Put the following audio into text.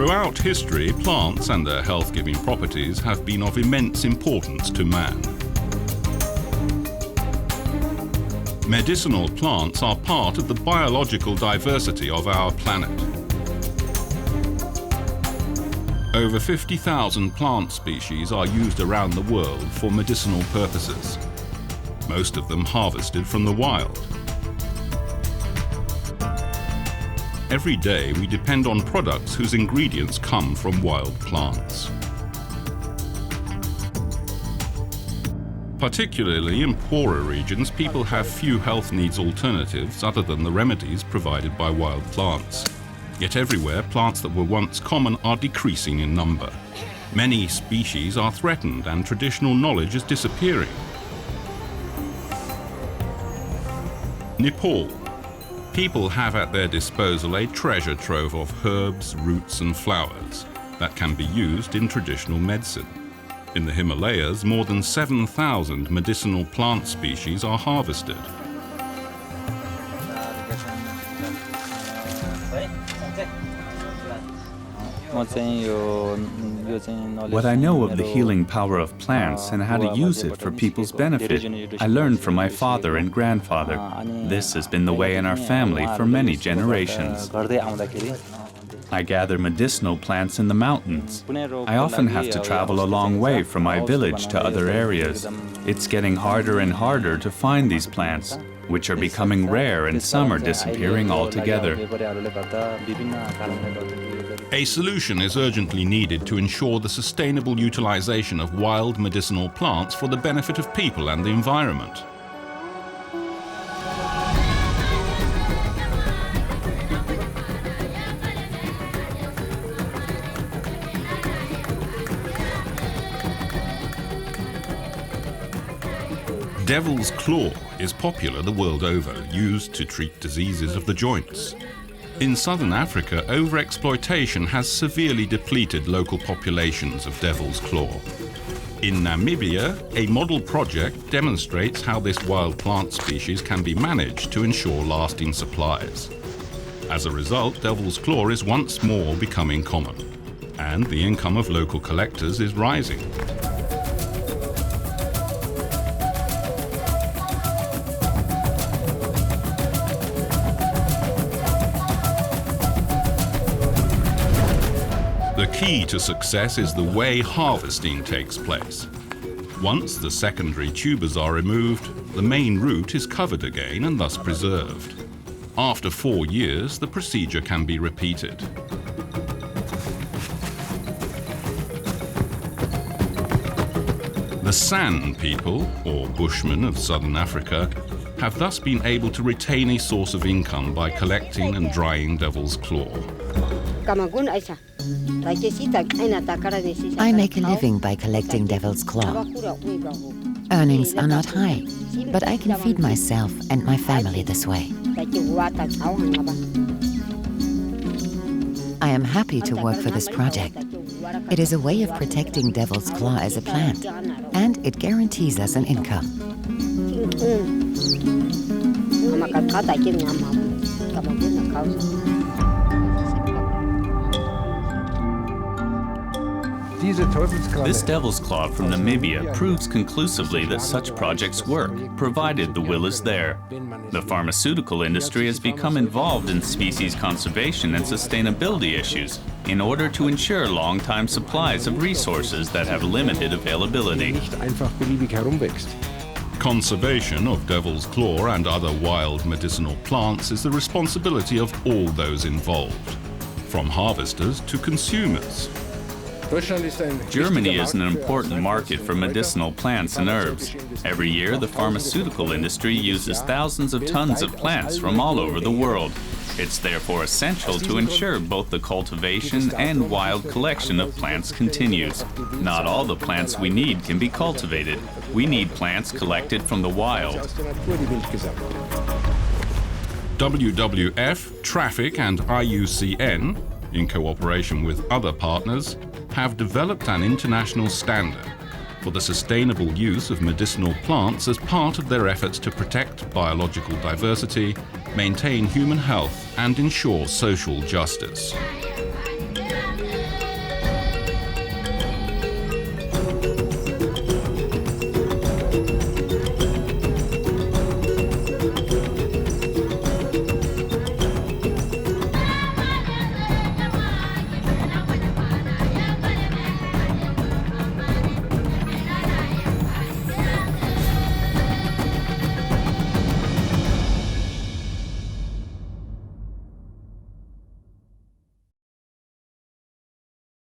Throughout history, plants and their health-giving properties have been of immense importance to man. Medicinal plants are part of the biological diversity of our planet. Over 50,000 plant species are used around the world for medicinal purposes, most of them harvested from the wild. Every day we depend on products whose ingredients come from wild plants. Particularly in poorer regions, people have few health needs alternatives other than the remedies provided by wild plants. Yet everywhere, plants that were once common are decreasing in number. Many species are threatened and traditional knowledge is disappearing. Nepal. People have at their disposal a treasure trove of herbs, roots and flowers that can be used in traditional medicine. In the Himalayas, more than 7,000 medicinal plant species are harvested. What I know of the healing power of plants and how to use it for people's benefit, I learned from my father and grandfather. This has been the way in our family for many generations. I gather medicinal plants in the mountains. I often have to travel a long way from my village to other areas. It's getting harder and harder to find these plants, which are becoming rare and some are disappearing altogether. A solution is urgently needed to ensure the sustainable utilization of wild medicinal plants for the benefit of people and the environment. Devil's claw is popular the world over, used to treat diseases of the joints. In southern Africa, overexploitation has severely depleted local populations of devil's claw. In Namibia, a model project demonstrates how this wild plant species can be managed to ensure lasting supplies. As a result, devil's claw is once more becoming common, and the income of local collectors is rising. The key to success is the way harvesting takes place. Once the secondary tubers are removed, the main root is covered again and thus preserved. After 4 years, the procedure can be repeated. The San people, or Bushmen of southern Africa, have thus been able to retain a source of income by collecting and drying devil's claw. I make a living by collecting devil's claw. Earnings are not high, but I can feed myself and my family this way. I am happy to work for this project. It is a way of protecting devil's claw as a plant, and it guarantees us an income. This devil's claw from Namibia proves conclusively that such projects work, provided the will is there. The pharmaceutical industry has become involved in species conservation and sustainability issues in order to ensure long-time supplies of resources that have limited availability. Conservation of devil's claw and other wild medicinal plants is the responsibility of all those involved, from harvesters to consumers. Germany is an important market for medicinal plants and herbs. Every year, the pharmaceutical industry uses thousands of tons of plants from all over the world. It's therefore essential to ensure both the cultivation and wild collection of plants continues. Not all the plants we need can be cultivated. We need plants collected from the wild. WWF, Traffic and IUCN, in cooperation with other partners, have developed an international standard for the sustainable use of medicinal plants as part of their efforts to protect biological diversity, maintain human health, and ensure social justice.